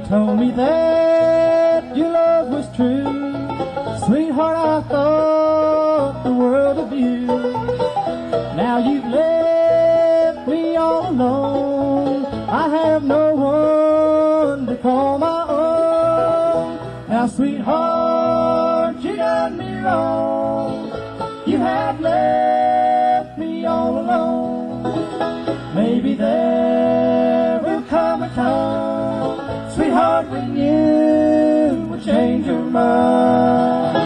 told me that your love was true. Sweetheart, I thought the world of you. Now you've left me all alone. I have no one to call my own. Now, sweetheart, you done me wrong. You have left me all alone. Maybe there will come a time, sweetheart, when you will change your mind.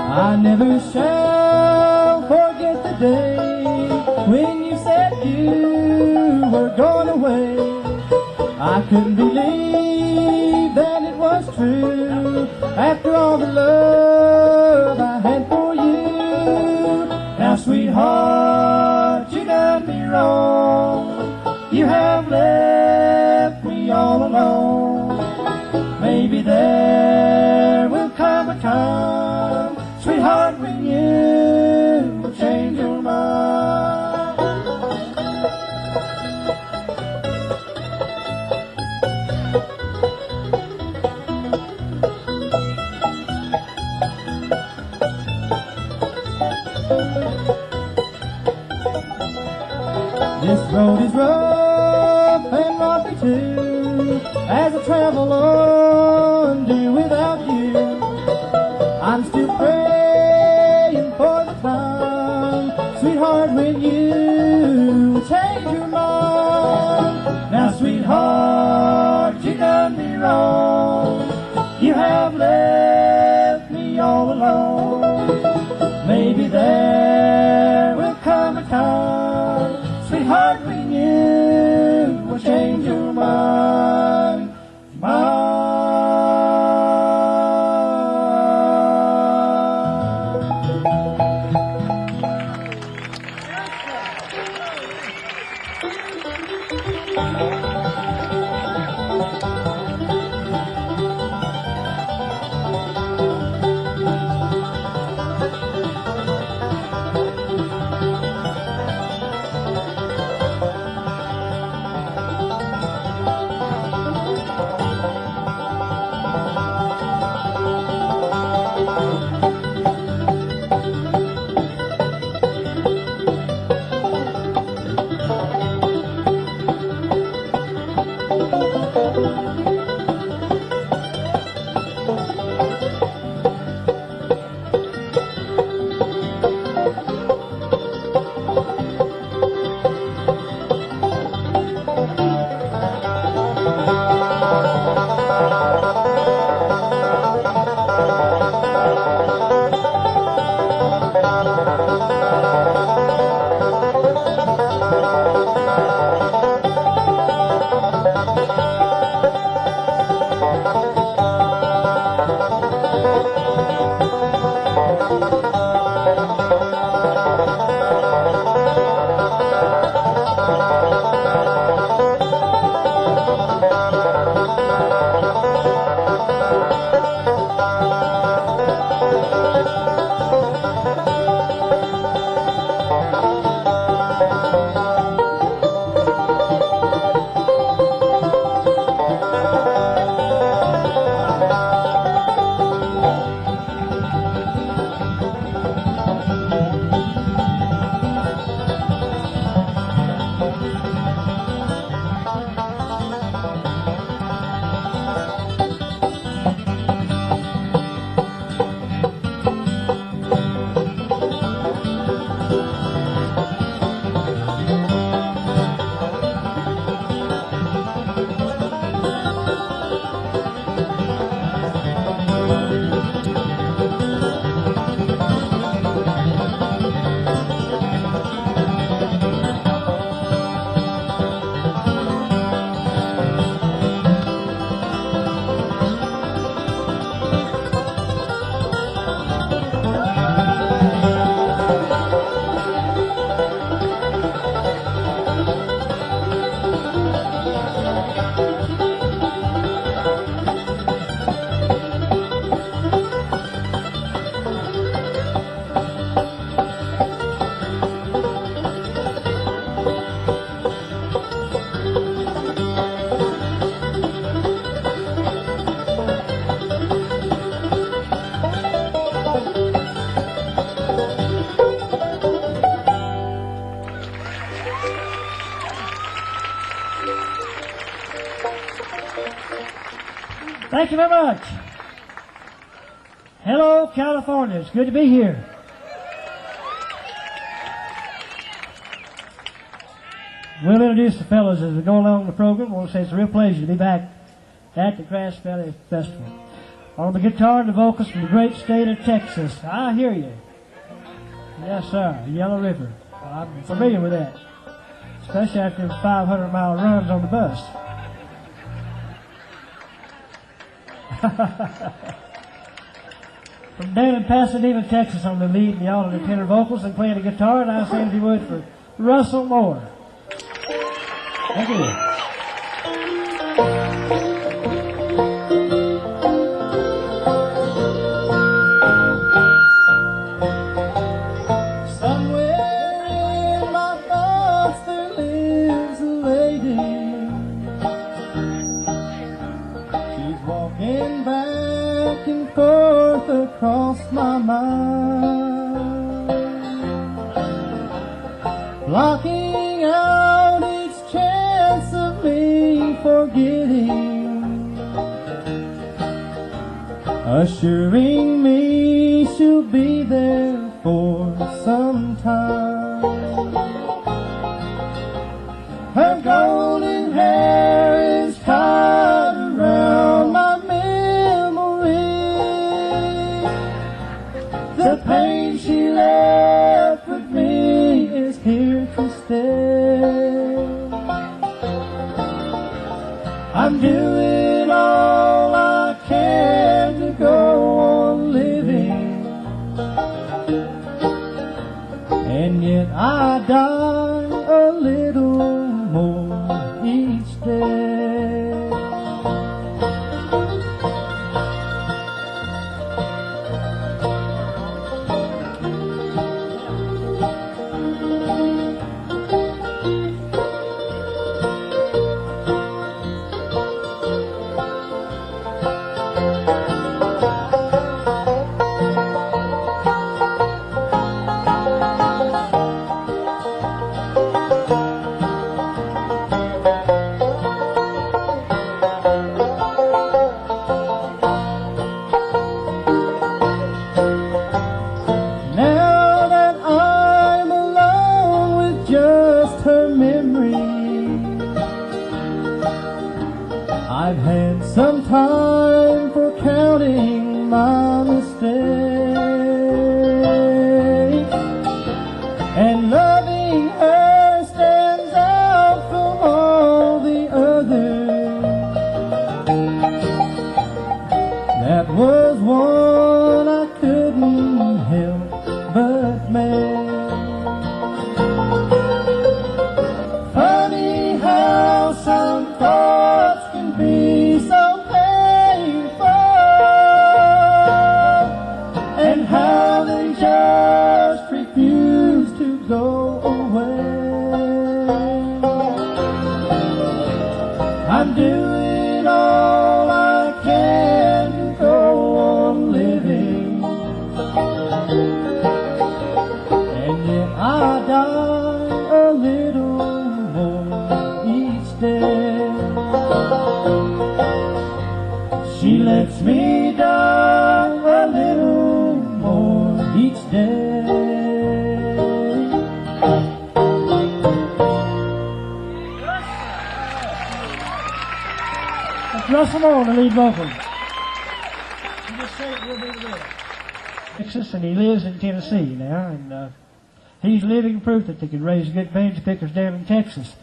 I never shall forget the day when you said you were gone away. I couldn't believe that it was true after all the love I had for you. Now, sweetheart, you done me wrong. You have left me all alone. Maybe there will come a time, sweetheart, when you will change your mind. This road is rough and rocky too, as I travel on, dear, without you. I'm still praying for the time, sweetheart, when you will change your mind. Now, sweetheart, you done me wrong. You have left me all alone. Maybe there will come a time, sweetheart, when you will change your mind. Thank you very much. Hello, California. It's good to be here. We'll introduce the fellows as we go along the program. I want to say it's a real pleasure to be back at the Grass Valley Festival. On the guitar and the vocals from the great state of Texas. I hear you. Yes, sir. Yellow River. I'm familiar with that. Especially after 500-mile runs on the bus. From down in Pasadena, Texas, on the lead and the alto and tenor vocals and playing the guitar, and I sing, if you would, for Russel Moore. Thank you. Across my mind, blocking out each chance of me forgetting, assuring me she'll be there for some time. Her golden hair is tied around my the pain she left with me is here to stay. I'm doing all I can to go on living, and yet I die a little more each day. I've had some time for counting my mistakes, and loving her stands out from all the others. That was one I couldn't help but make. Funny how some thoughts can be so painful, and how they just refuse to go away. I'm doing all I can to go on living, and yet I die a little more each day. She lets me down a little more each day. That's Russel Moore, the lead vocal. You just say it real big there. Texas, and he lives in Tennessee now, and he's living proof that they can raise good banjo pickers down in Texas.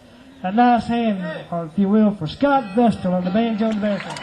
A nice hand, or if you will, for Scott Vestal on the banjo and the baritone.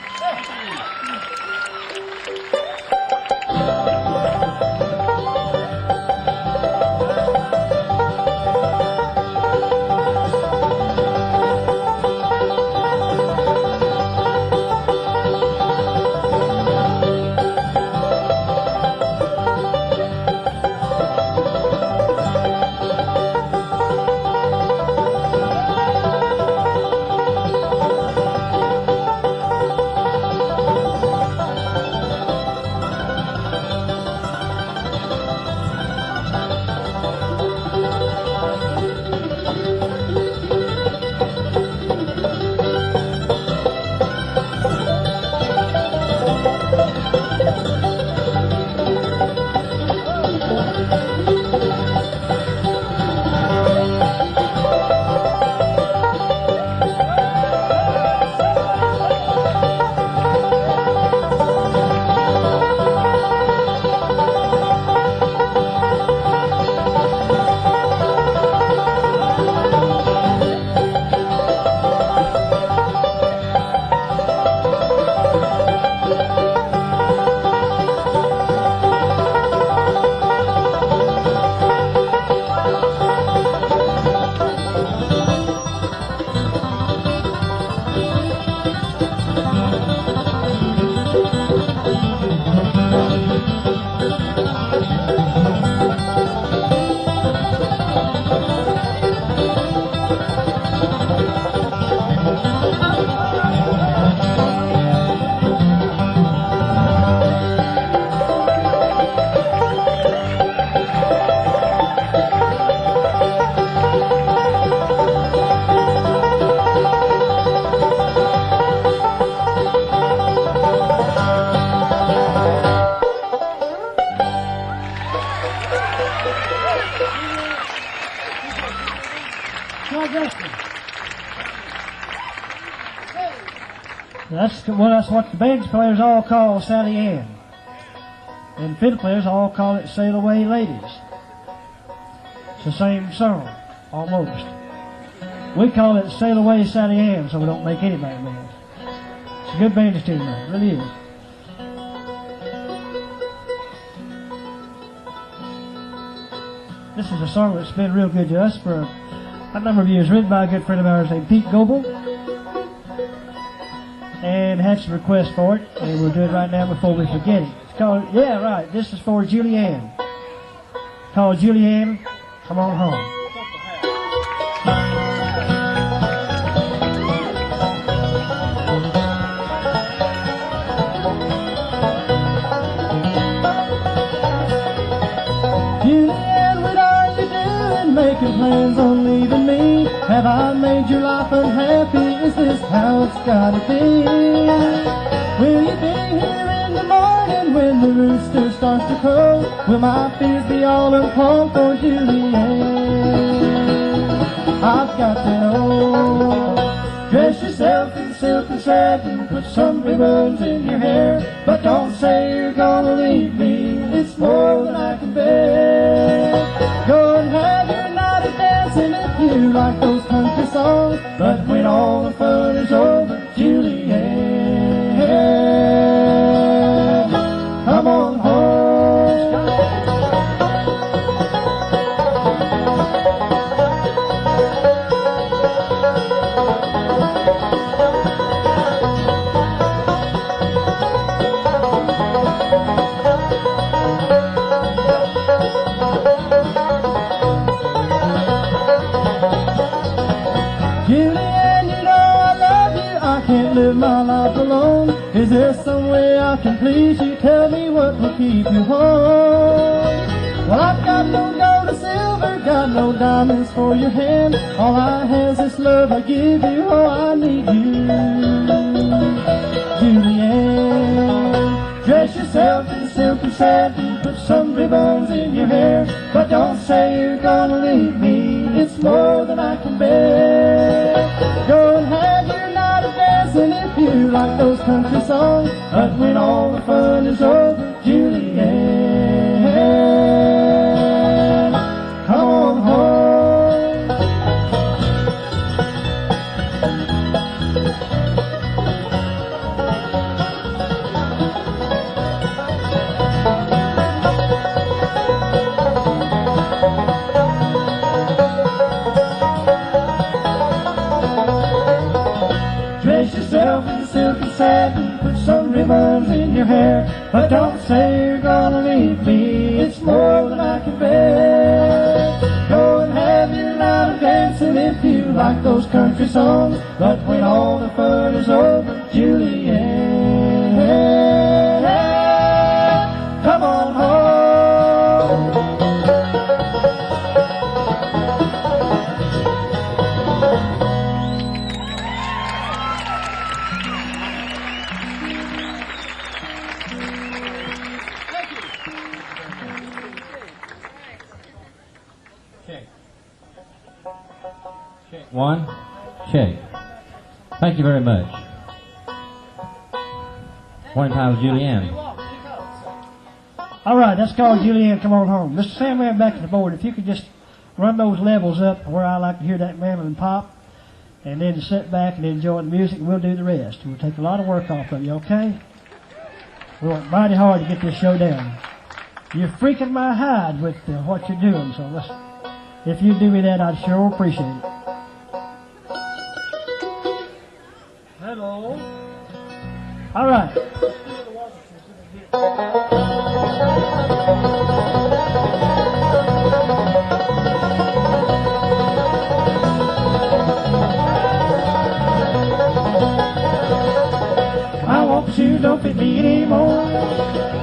Justin. That's what the banjo players all call Sally Ann. And fiddle players all call it Sail Away Ladies. It's the same song, almost. We call it Sail Away Sally Ann, so we don't make anybody mad. It's a good banjo tune, though. It really is. This is a song that's been real good to us for a number of years. Written by a good friend of ours named Pete Goebel. And had some requests for it, and we'll do it right now before we forget it. It's called, yeah, right, this is for Julianne. Called Julianne, Come On Home. Julianne, what are you doing? Making plans on leaving me? Have I made your life unhappy? Is this how it's gotta be? Will you be here in the morning when the rooster starts to crow? Will my fears be all uncalled for, Julianne? I've got to know. Dress yourself in silk and satin, put some ribbons in your hair, but don't say you're gonna leave me. It's more than I can bear. Go and have your night of dancing if you like those country songs, but when all the fun is over, Julianne, come on home. Live my life alone. Is there some way I can please you? Tell me what will keep you home. Well, I've got no gold or silver, got no diamonds for your hand. All I have is this love I give you. Oh, I need you, Julianne. Dress yourself in silk and satin, put some ribbons in your hair, but don't say you're gonna leave me. It's more than I can bear. Go and have your night of dancing if you like those country songs, but when all the fun is over, Julianne, come on home. Dress yourself in silk and satin, put some ribbons in your hair, but don't say you're gonna leave me. It's more than I can bear. Go and have your night of dancing if you like those country songs, but when all the fun is over, Julianne, come on home. One, check. Thank you very much. One time, Julianne. All right, that's called Julianne, Come On Home. Mr. Sam, we have back to the board. If you could just run those levels up where I like to hear that mandolin pop, and then sit back and enjoy the music, and we'll do the rest. We'll take a lot of work off of you, okay? We work mighty hard to get this show down. You're freaking my hide with what you're doing, so if you do me that, I'd sure appreciate it. Hello. All right. My walking shoes don't fit me anymore.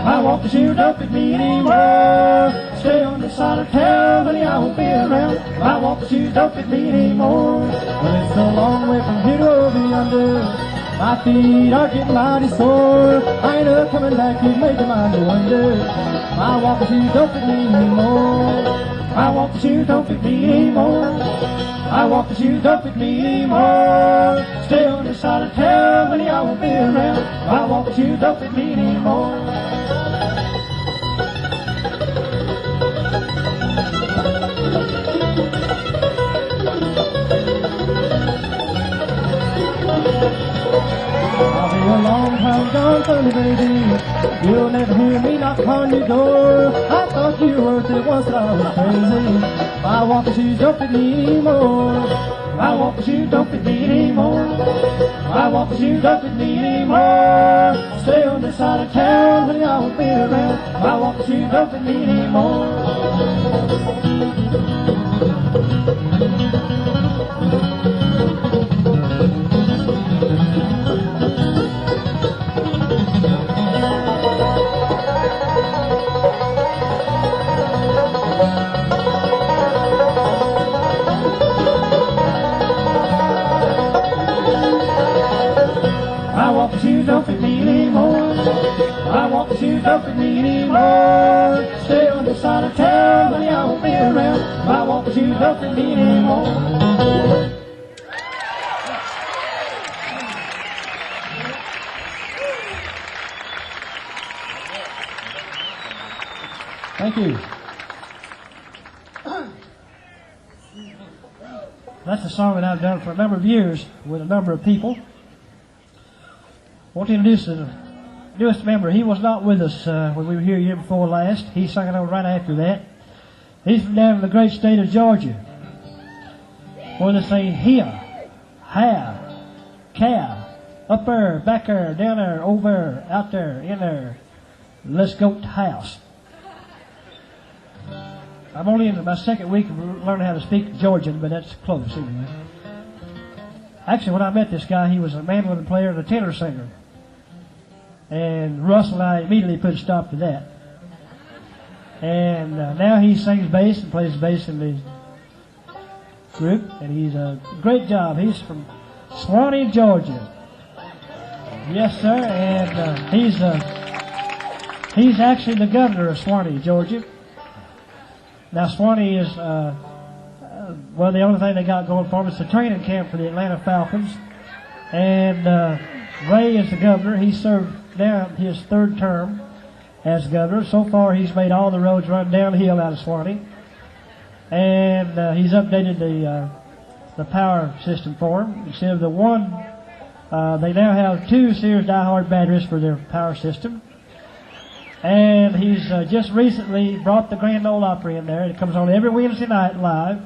My walking shoes don't fit me anymore. Stay on this side of town, honey, I won't be around. My walking shoes don't fit me anymore. Well, it's a long way from here to over yonder. My feet are getting mighty sore. I ain't a coming back, you've made your mind to wonder. My walking shoes don't fit me anymore. My walking shoes don't fit me anymore. My walking shoes don't fit me anymore. Stay on this side of town, honey, I won't be around. My walking shoes don't fit me anymore. I'll be a long time gone, funny baby. You'll never hear me knock on your door. I thought you were worth it once, but I was crazy. My walking shoes don't fit me anymore. My walking shoes don't fit me anymore. My walking shoes don't fit me anymore. Stay on this side of town, honey, I won't be around. My walking shoes don't fit me anymore. Shoes don't fit me anymore. My walking shoes don't fit me anymore. Stay on this side of town, honey, I won't be around. My walking shoes don't fit me anymore. Thank you. That's a song that I've done for a number of years with a number of people. I want to introduce the newest member. He was not with us when we were here year before last. He sang it on right after that. He's from down in the great state of Georgia. Where they say here, have, cab, up there, back there, down there, over there, out there, in there. Let's go to the house. I'm only in my second week of learning how to speak Georgian, but that's close anyway. Actually, when I met this guy, he was a mandolin player and a tenor singer. And Russel and I immediately put a stop to that. And now he sings bass and plays bass in the group. And he's a great job. He's from Swanee, Georgia. Yes, sir. And he's actually the governor of Swanee, Georgia. Now, Swanee is, well, the only thing they got going for them is the training camp for the Atlanta Falcons. And Ray is the governor. He served now his third term as governor. So far, he's made all the roads run downhill out of Swanee. And he's updated the power system for them. Instead of the one, they now have 2 Sears diehard batteries for their power system. And he's just recently brought the Grand Ole Opry in there. It comes on every Wednesday night live.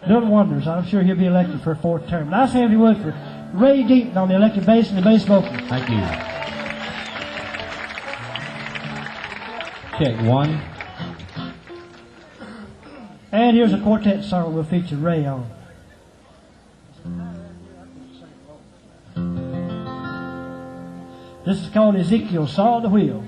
Doing wonders. I'm sure he'll be elected for a 4th term. Nice hand if you would for Ray Deaton on the electric bass and the bass vocal. Thank you. Check 1. And here's a quartet song we'll feature Ray on. This is called Ezekiel Saw The Wheel.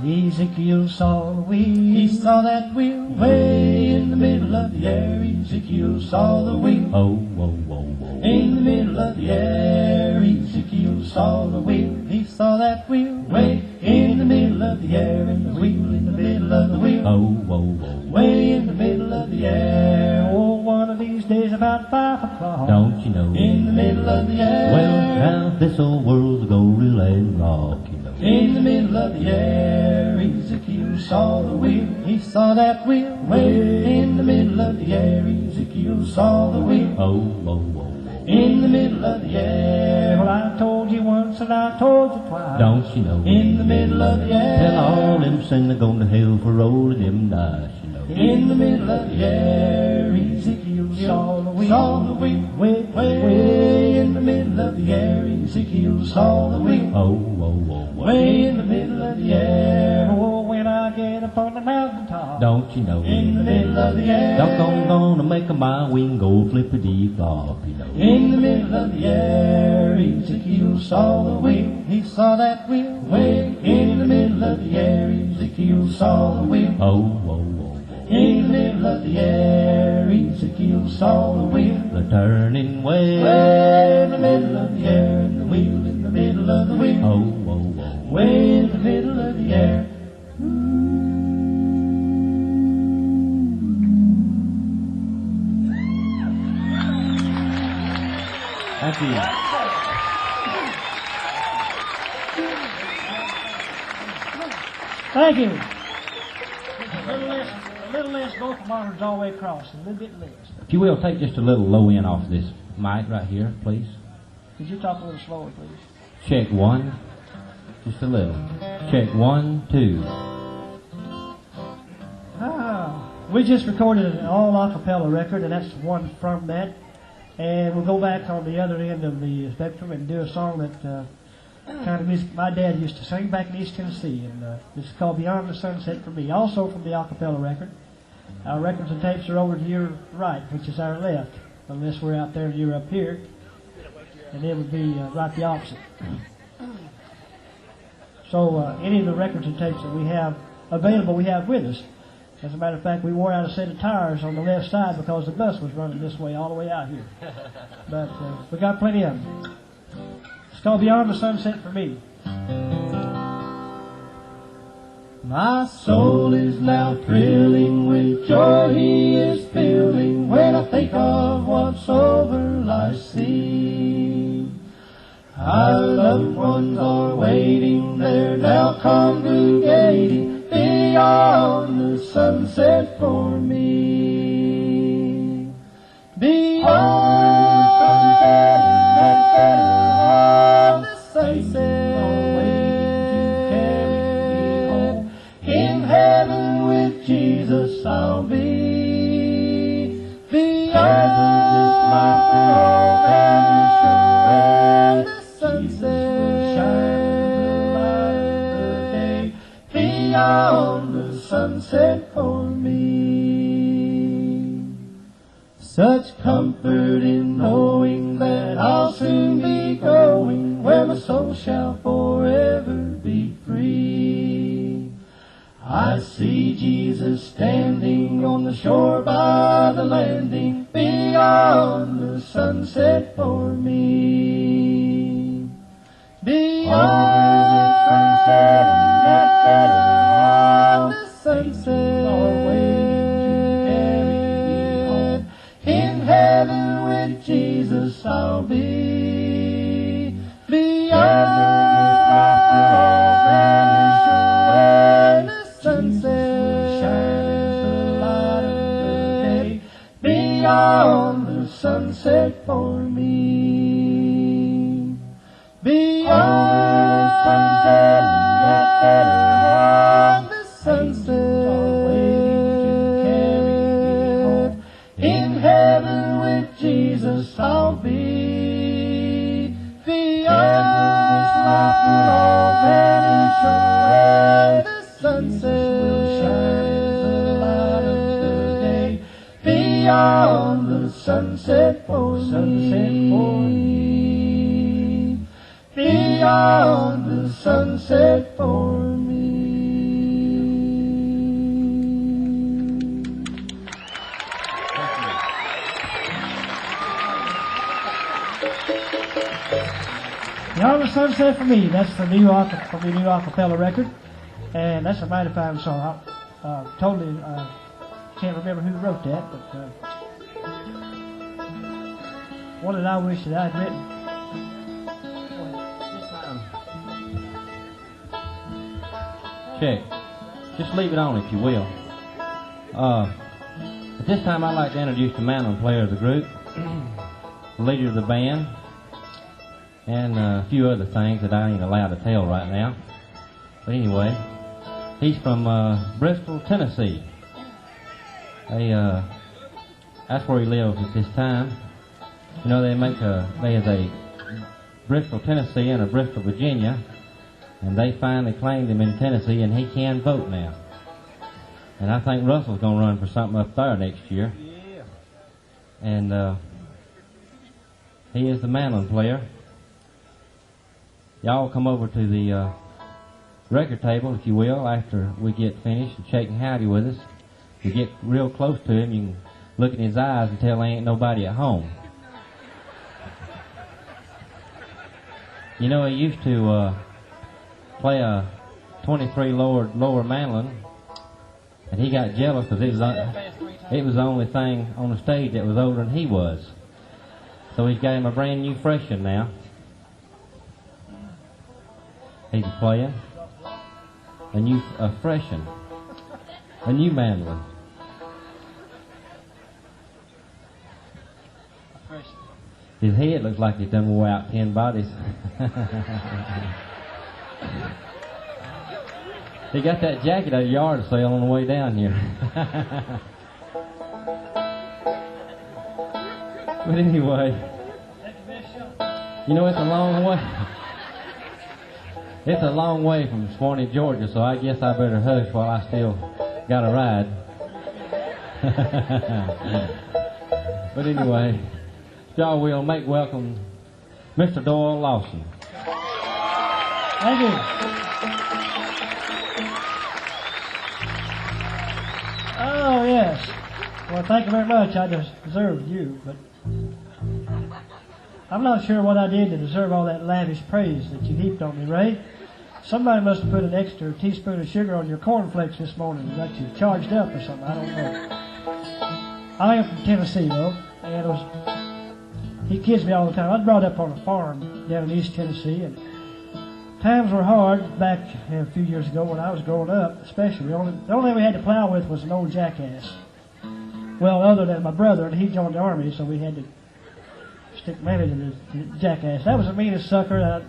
Ezekiel saw the wheel. He saw that wheel way in the middle of the air. Ezekiel saw the wheel. Oh, whoa, whoa, whoa. In the middle of the air, Ezekiel saw the wheel. He saw that wheel way in the middle of the air. And the wheel in the middle of the wheel. Oh, whoa, whoa. Way in the middle of the air. Oh, one of these days about 5 o'clock. Don't you know? In the middle of the air. Well, how this old world's gonna relay rock, you know. In the middle of the air, Ezekiel saw the wheel. He saw that wheel way in the middle of the air. Ezekiel saw the wheel. Oh, whoa, whoa, whoa. In the middle of the air. Well, I told you once and I told you twice. Don't you know? In the middle of the air. Tell all them sin they're going to hell for rolling them dice, you know. In the middle of the air, Ezekiel saw the wheel. Saw the wheel. Way in the middle of the air, Ezekiel saw the wheel. Oh, whoa, whoa, whoa. Way in the middle of the air. Oh, when I get up on the mountaintop. Don't you know? In the middle of the air. Doggone gonna make a my wing go flippity-flop, you know. In the middle of the air, Ezekiel saw the wheel. He saw that wheel way in the middle of the air. Ezekiel saw the wheel. Oh, whoa, whoa, whoa. In the middle of the air, Ezekiel saw the wheel. The turning way. Way in the middle of the air, and the wheel in the middle of the wheel. Oh, whoa, whoa. Way in the middle of the air. Ooh. Thank you. Thank you. A little less vocal monitors all the way across, a little bit less. If you will, take just a little low end off this mic right here, please. Could you talk a little slower, please? Check 1. Just a little. Check 1, 2. We just recorded an all a cappella record, and that's one from that. And we'll go back on the other end of the spectrum and do a song that kind of music my dad used to sing back in East Tennessee. And this is called Beyond the Sunset for Me, also from the a cappella record. Our records and tapes are over to your right, which is our left, unless we're out there and you're up here. And it would be right the opposite. So any of the records and tapes that we have available, we have with us. As a matter of fact, we wore out a set of tires on the left side because the bus was running this way all the way out here. But we got plenty of them. It's called Beyond the Sunset for Me. My soul is now thrilling with joy he is filling when I think of what's over life's sea. Our loved ones are waiting there now congregating beyond the sunset for me. Beyond the sunset, waiting to carry me home. In heaven with Jesus I'll be. Beyond this life and the sunset shines the light of the day. Beyond sunset for me. Such comfort in knowing that I'll soon be going where my soul shall forever be free. I see Jesus standing on the shore by the landing beyond the sunset for me. Beyond the sunset sunset, Lord, waiting to carry me home. In heaven with Jesus I'll be. Beyond the sunset shines the light of the day. Beyond the sunset for me. Beyond the sunset, sunset, waiting to carry me home. In heaven with Jesus I'll be. Beyond this life will all vanish away. The sunset will shine the light of the day. Beyond the sunset for me. Beyond the sunset for me. Beyond the Sunset for Me. That's the new a cappella record, and that's a mighty fine song. I totally can't remember who wrote that, but one that I wish that I'd written. Check. Just leave it on if you will. At this time I'd like to introduce the mandolin player of the group, the leader of the band, and a few other things that I ain't allowed to tell right now. But anyway, he's from Bristol, Tennessee. That's where he lives at this time. You know, there's a Bristol, Tennessee and a Bristol, Virginia, and they finally claimed him in Tennessee, and he can vote now. And I think Russel's going to run for something up there next year. Yeah. And he is the mandolin player. Y'all come over to the record table, if you will, after we get finished and shaking howdy with us. If you get real close to him, you can look in his eyes and tell there ain't nobody at home. You know, he used to play a 23 lower mandolin, and he got jealous because it was the only thing on the stage that was older than he was. So he's got him a brand new fresh one now. He's playing a fresh one, a new mandolin. His head looks like he's done wore out 10 bodies. He got that jacket at a yard sale on the way down here. But anyway, you know, it's a long way. It's a long way from Swanee, Georgia, so I guess I better hush while I still got a ride. But anyway, y'all will make welcome Mr. Doyle Lawson. Thank you. Oh, yes. Well, thank you very much. I deserved you, but I'm not sure what I did to deserve all that lavish praise that you heaped on me, Ray. Somebody must have put an extra teaspoon of sugar on your cornflakes this morning and got you charged up or something. I don't know. I am from Tennessee, though, and he kids me all the time. I was brought up on a farm down in East Tennessee, and times were hard back a few years ago when I was growing up, especially. The only thing we had to plow with was an old jackass. Well, other than my brother, and he joined the Army, so we had to stick mainly to the jackass. That was the meanest sucker.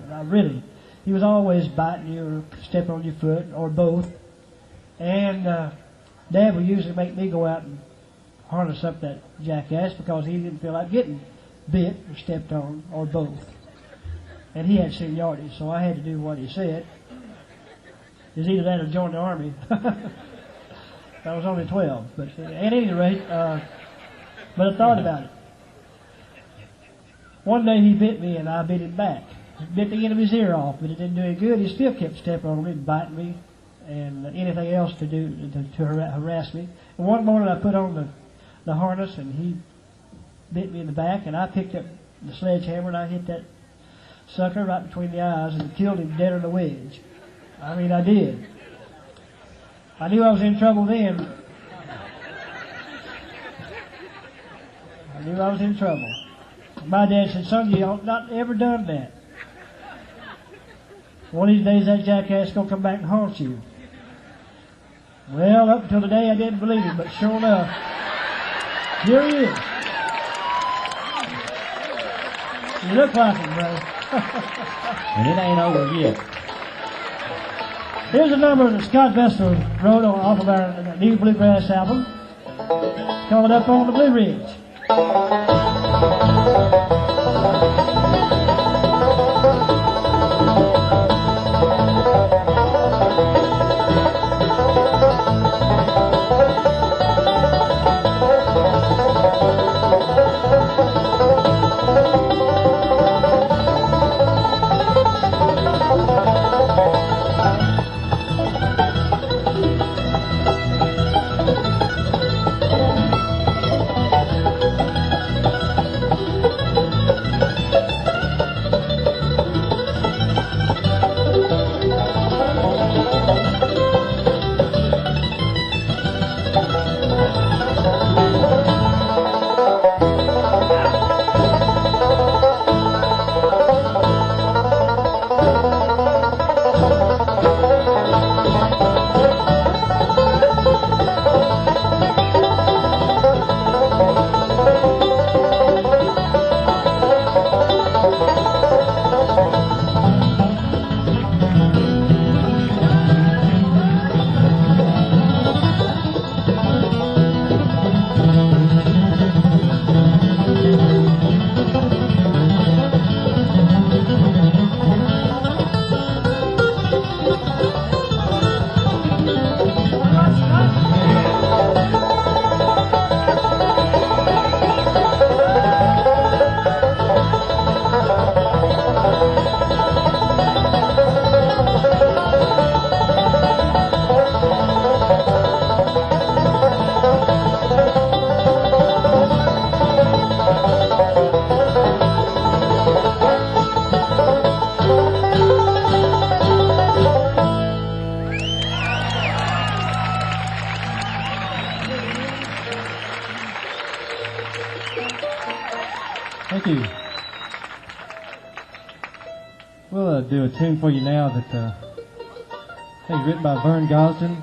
He was always biting you or stepping on your foot or both. And Dad would usually make me go out and harness up that jackass because he didn't feel like getting bit or stepped on or both. And he had seniority, so I had to do what he said. It was either that or join the Army. I was only 12, but at any rate, but I thought about it. One day he bit me and I bit him back. He bit the end of his ear off, but it didn't do any good. He still kept stepping on me and biting me and anything else to do to harass me. And one morning I put on the harness and he bit me in the back, and I picked up the sledgehammer and I hit that sucker right between the eyes and killed him dead on the wedge. I mean, I did. I knew I was in trouble then. I knew I was in trouble. My dad said, "Son, you ought not ever done that. One of these days that jackass is going to come back and haunt you." Well, up until the day I didn't believe him, but sure enough, here he is. You look like him, brother. And it ain't over yet. Here's a number that Scott Vestal wrote off of our new Bluegrass album, called Up on the Blue Ridge. Thank you. We'll do a tune for you now that I think is written by Vern Gosden.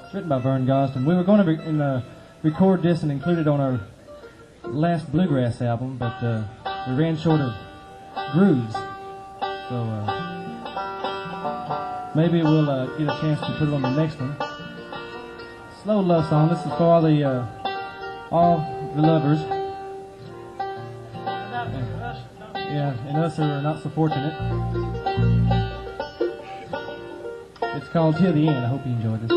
It's written by Vern Gosden. We were going to record this and include it on our last Bluegrass album, but we ran short of grooves. So maybe we'll get a chance to put it on the next one. Slow love song. This is for all the lovers. Yeah, and us who are not so fortunate. It's called Till the End. I hope you enjoyed this.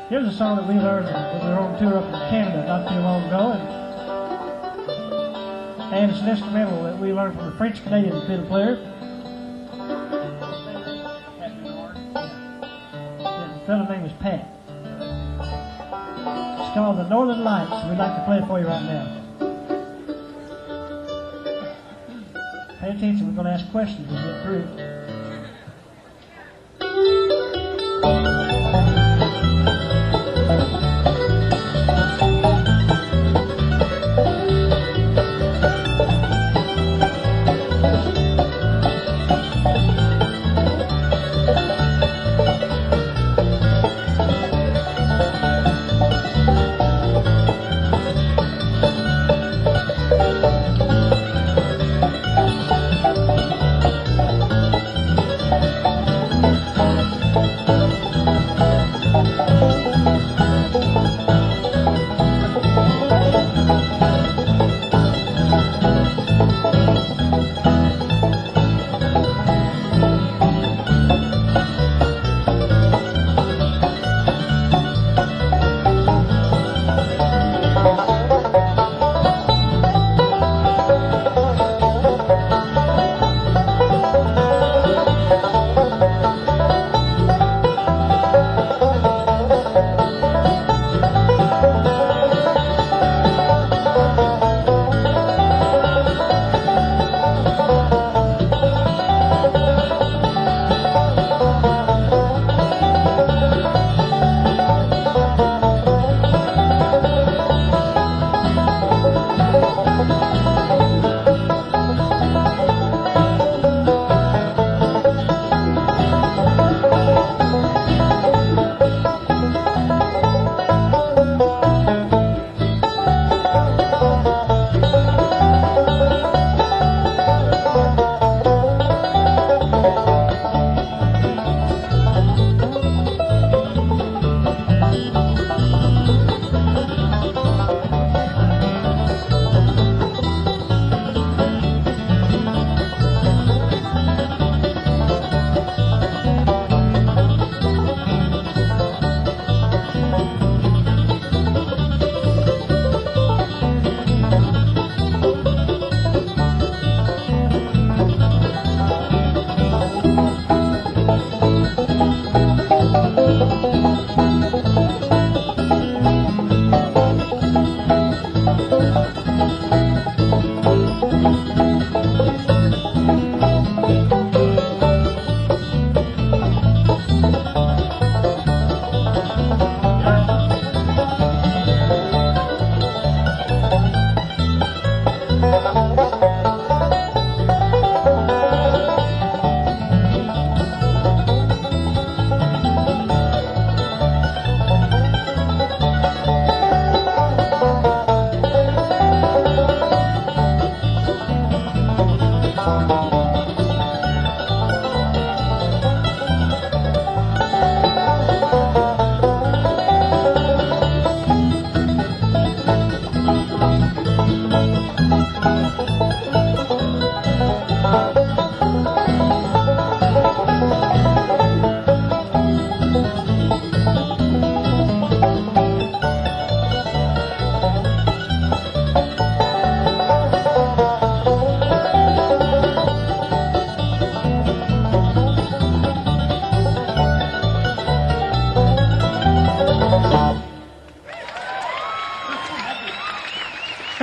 Here's a song that we learned when we were on tour up in Canada not too long ago, and it's an instrumental that we learned from a French-Canadian fiddle player. The fellow's name is Pat. It's called The Northern Lights, and we'd like to play it for you right now. Pay attention, we're going to ask questions as we get through.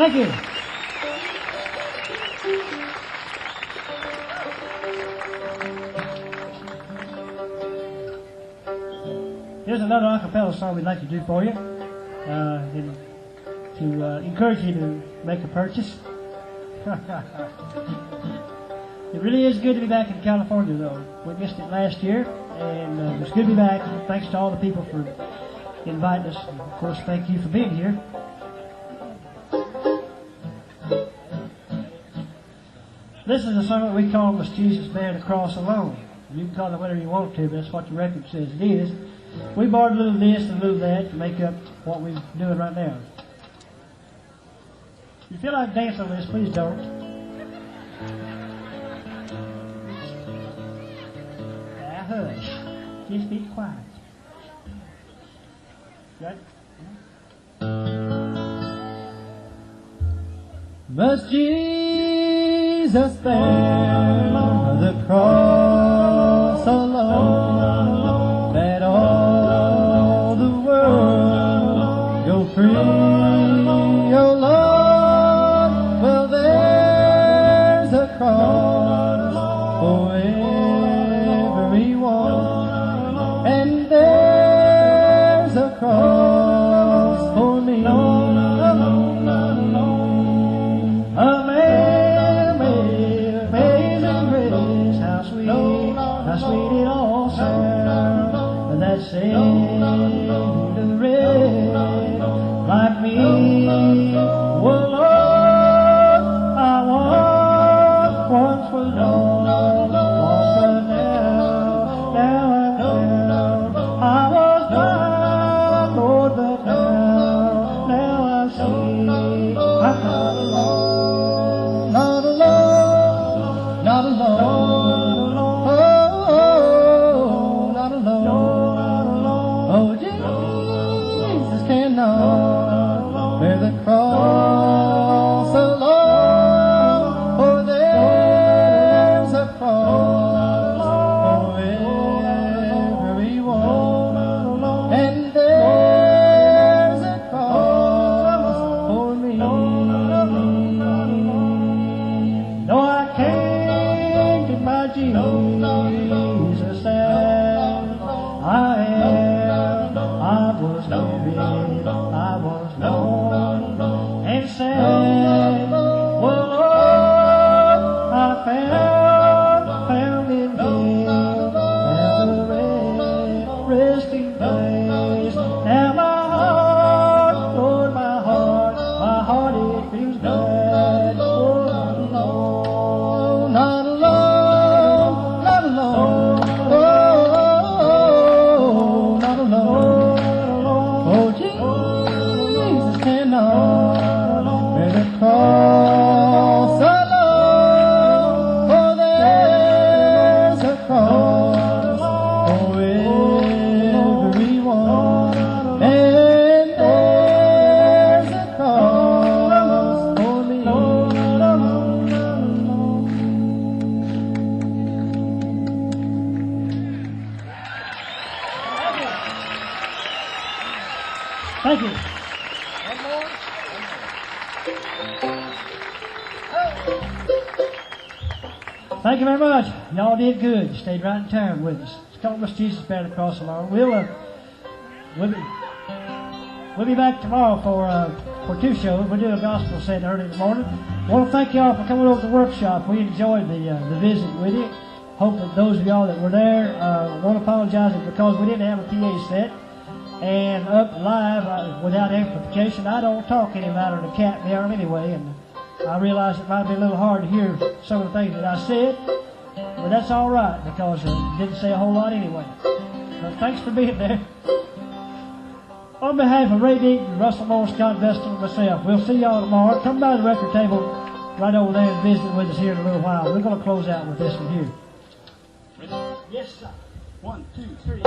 Thank you. Here's another a cappella song we'd like to do for you, and to encourage you to make a purchase. It really is good to be back in California, though. We missed it last year, and it's good to be back. Thanks to all the people for inviting us. And of course, thank you for being here. This is a song that we call "Was Jesus Bear the Cross Alone." You can call it whatever you want to, but that's what the record says it is. We borrowed a little of this and a little of that to make up what we're doing right now. If you feel like dancing on this, please don't. Now hush. Just be quiet. Good? Must Jesus bear the cross alone, that all the world go free, oh Lord? Well, there's a cross for everyone, and there's a cross for me. How sweet it all sounds, that saved a wretch like me. Oh Lord, I once was lost, but now I'm found. I was blind, Lord, but now I see. I'm not alone, not alone, not alone. Bear the cross alone, for there's a cross for everyone, and there's a cross for me. No, I can't get my Jesus out. I was living, I was born and sad. Well, Lord, I found in Him at the resting place. Now my heart, Lord, my heart, it feels glad. Oh, not alone, not alone, oh, not alone. Oh, Jesus cannot bear the cross alone, for there's a cross for everyone, and there's a cross for me. Thank you. Thank you very much. Y'all did good. You stayed right in time with us. It's called "Must Jesus Bear the Cross Alone." We'll be back tomorrow for two shows. We'll do a gospel set early in the morning. I want to thank y'all for coming over to the workshop. We enjoyed the visit with you. Hope that those of y'all that were there, I want to apologize because we didn't have a PA set. And up live, without amplification, I don't talk any louder than a cat meow anyway, and I realize it might be a little hard to hear some of the things that I said, but that's all right because I didn't say a whole lot anyway. But thanks for being there. On behalf of Ray Deaton, Russel, Scott, Vestal, and myself, we'll see y'all tomorrow. Come by the record table right over there and visit with us here in a little while. We're going to close out with this one here. Yes, sir. 1, 2, 3.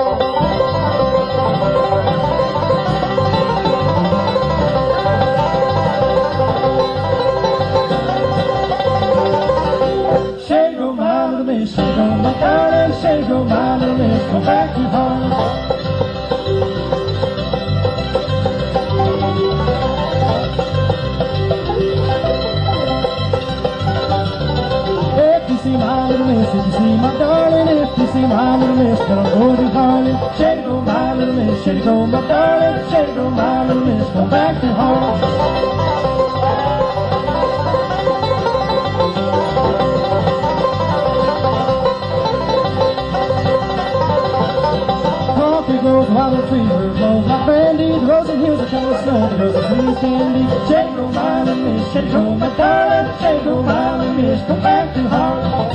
Shady Grove, mile of the mist, Shady Grove, my darling, Shady Grove, mile of the mist, go back to home. miss. Shady Grove, my darling, Shady Grove, my little miss. Go back to home. Grows while the trees were blows like brandy. The rosy hills are covered with snow. The girls are sweet as candy. Shady Grove, my little miss. Shady Grove, my darling. Shady Grove, my little miss. Go back to Harlem.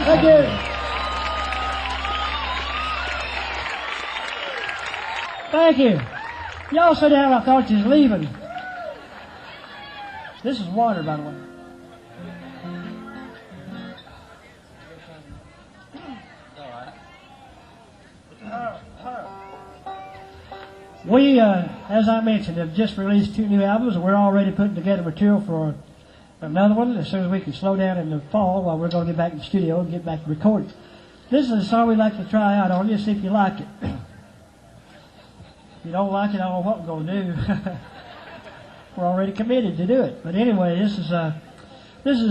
Thank you. Thank you. Y'all sit down. I thought you was leaving. This is water, by the way. We, as I mentioned, have just released 2 new albums, and we're already putting together material for another one as soon as we can slow down in the fall while we're going to get back in the studio and get back to recording. This is a song we'd like to try out on you, see if you like it. If you don't like it, I don't know what we're going to do. We're already committed to do it. But anyway, this is a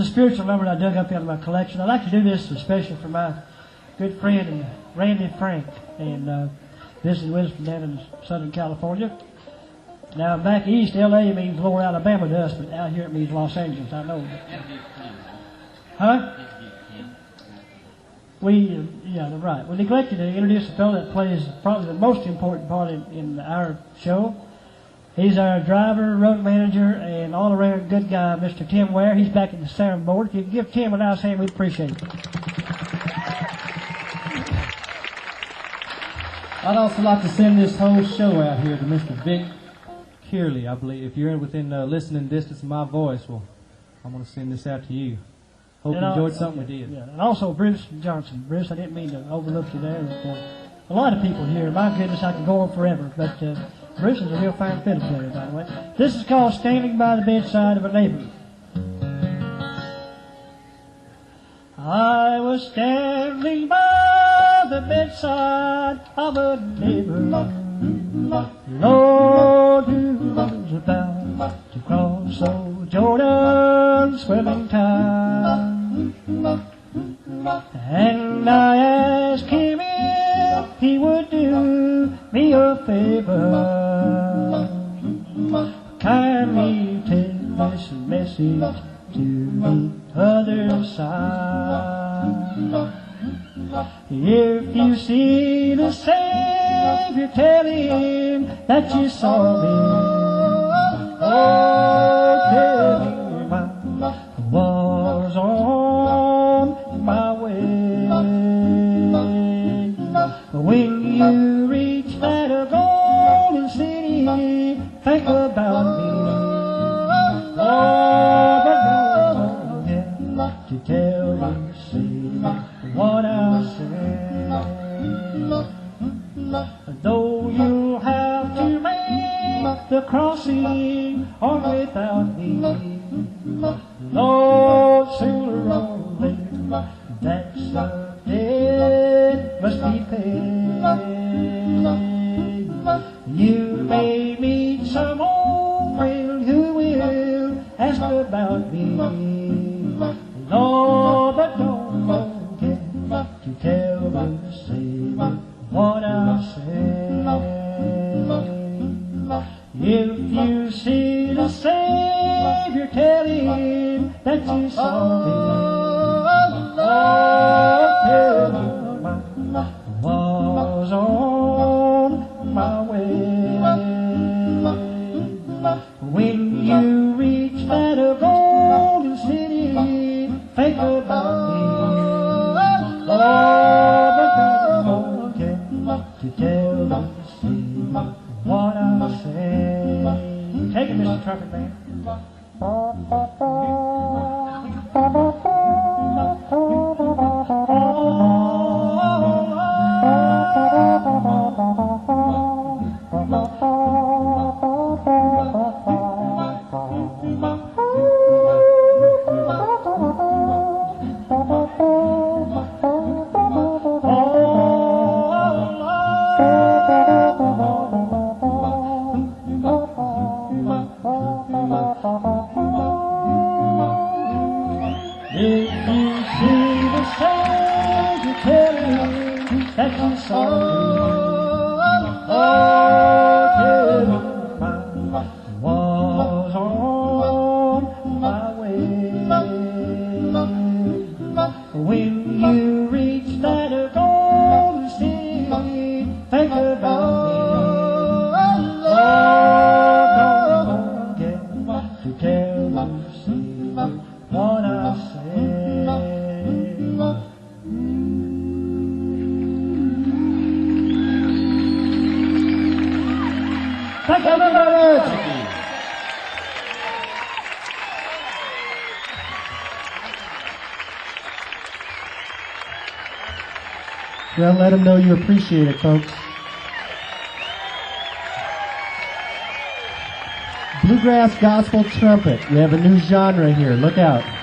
spiritual number I dug up out of my collection. I'd like to do this especially for my good friend Randy Frank, and visiting with us from down in Southern California. Now, back east, L.A. means Lower Alabama to us, but out here it means Los Angeles, I know. Huh? Yeah, they're right. We neglected to introduce a fellow that plays probably the most important part in our show. He's our driver, road manager, and all-around good guy, Mr. Tim Ware. He's back at the soundboard. If you could give Tim a nice hand, we'd appreciate it. I'd also like to send this whole show out here to Mr. Vic Kearley, I believe. If you're within listening distance of my voice, well, I'm going to send this out to you. Hope you enjoyed something we did. Yeah, and also Bruce Johnson. Bruce, I didn't mean to overlook you there. A lot of people here, my goodness, I could go on forever, but Bruce is a real fine fiddle player, by the way. This is called Standing by the Bedside of a Neighbor. I was standing by the bedside of a neighbor, Lord, who was about to cross old Jordan's swimming tide. And I asked him if he would do me a favor. Kindly take this message to the other side. If you see the Savior, tell him that you saw me. Oh, tell him I was on my way. When you reach that golden city, think about me. Oh, but don't forget to tell the Savior what I said. Though you'll have to make the crossing on without me, Lord, sooner or later, that's the debt must be paid. You may meet some old friend who will ask about me, Lord, but don't forget to tell the Savior what I said. If you see the Savior, tell him that you saw me. Oh, tell him I was on my way. When you reach that golden city, think about me. Oh, but don't forget to tell the Savior what I say. Take it, Mr. Trumpet Man. Thank you very much. Well, let them know you appreciate it, folks. Bluegrass gospel trumpet. We have a new genre here. Look out.